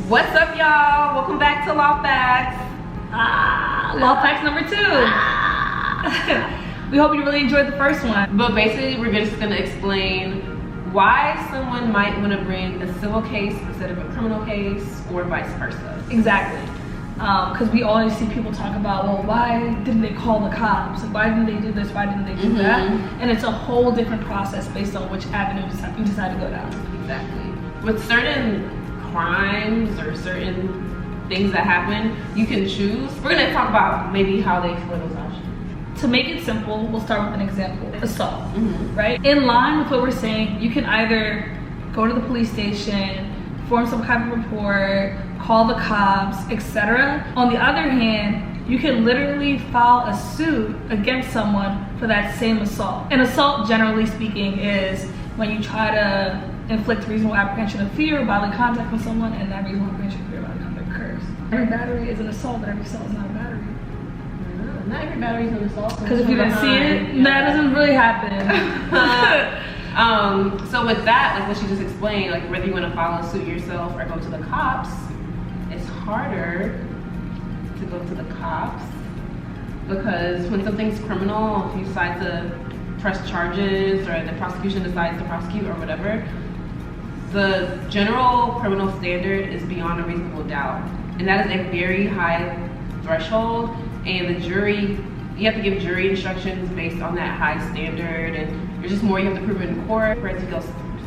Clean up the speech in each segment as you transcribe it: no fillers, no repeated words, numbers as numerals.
What's up, y'all? Welcome back to Law Facts. Law Facts number 2. We hope you really enjoyed the first one. But basically, we're just gonna explain why someone might want to bring a civil case instead of a criminal case, or vice versa. Exactly. Because we always see people talk about, well, why didn't they call the cops? Like, why didn't they do this? Why didn't they do that? And it's a whole different process based on which avenue you decide to go down. Exactly. With certain crimes or certain things that happen, you can choose. We're gonna talk about maybe how they explore those options. To make it simple, we'll start with an example. Assault, right? In line with what we're saying, you can either go to the police station, form some kind of report, call the cops, etc. On the other hand, you can literally file a suit against someone for that same assault. An assault, generally speaking, is when you try to inflict reasonable apprehension of fear or bodily contact with someone, and that reasonable apprehension of fear or bodily contact occurs. Every battery is an assault, but every assault is not a battery. Not every battery is an assault. Because if you didn't see it, that doesn't really happen. So with that, like what she just explained, like whether you want to file a suit yourself or go to the cops, it's harder to go to the cops because when something's criminal, if you decide to press charges or the prosecution decides to prosecute or whatever, the general criminal standard is beyond a reasonable doubt, and that is a very high threshold. And the jury, you have to give jury instructions based on that high standard, and there's just more you have to prove in court. Whereas if you go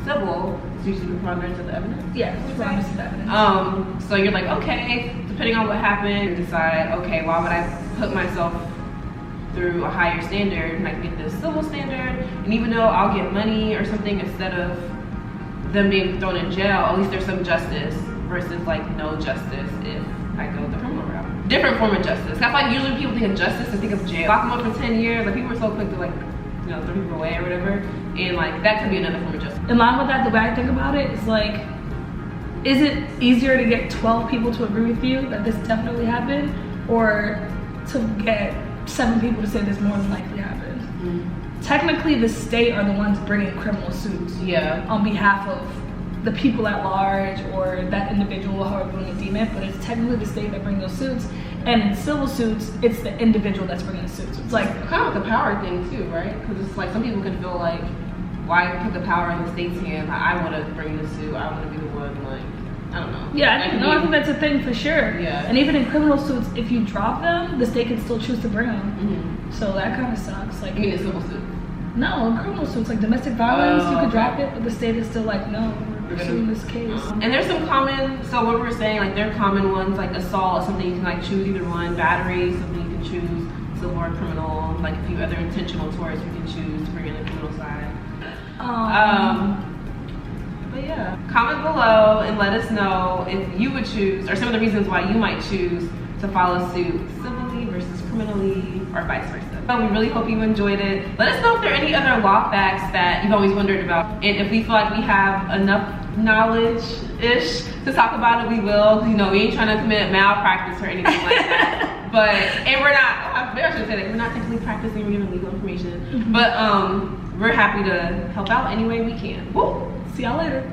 civil, it's usually preponderance of the evidence. Yeah, preponderance of the evidence. So you're like, okay, depending on what happened, you decide, okay, why would I put myself through a higher standard and I can get this civil standard, and even though I'll get money or something instead of them being thrown in jail, at least there's some justice versus like no justice if I go the criminal route. Different form of justice. That's like usually people think of justice, they think of jail. Lock them up for 10 years, like people are so quick to like, you know, throw people away or whatever, and like that could be another form of justice. In line with that, the way I think about it is like, is it easier to get 12 people to agree with you that this definitely happened, or to get 7 people to say this more than likely happened? Technically, the state are the ones bringing criminal suits on behalf of the people at large or that individual, however you want to deem it, but it's technically the state that bring those suits. And in civil suits, it's the individual that's bringing the suits. It's like kind of like a power thing too, right? Because it's like some people can feel like, why put the power in the state's hand? Like, I want to bring the suit. I want to be the one. Like, I don't know. Yeah, I think that's a thing for sure. Yeah. And even in criminal suits, if you drop them, the state can still choose to bring them. So that kind of sucks. Like, you mean a civil suit? No, in criminal suits, like domestic violence, you could drop it, but the state is still like, no, we're pursuing this case. And there's some common, so what we were saying, like there are common ones, like assault is something you can like choose either one, battery is something you can choose, civil or criminal, like a few other intentional torts you can choose to bring in the criminal side. But yeah, comment below and let us know if you would choose, or some of the reasons why you might choose to file a suit civilly versus criminally, or vice versa. So we really hope you enjoyed it. Let us know if there are any other law facts that you've always wondered about, and if we feel like we have enough knowledge-ish to talk about it, we will. You know, we ain't trying to commit malpractice or anything like that. But, and we're not, maybe I should say that, we're not technically practicing, we're giving legal information. But we're happy to help out any way we can. Woo! See y'all later.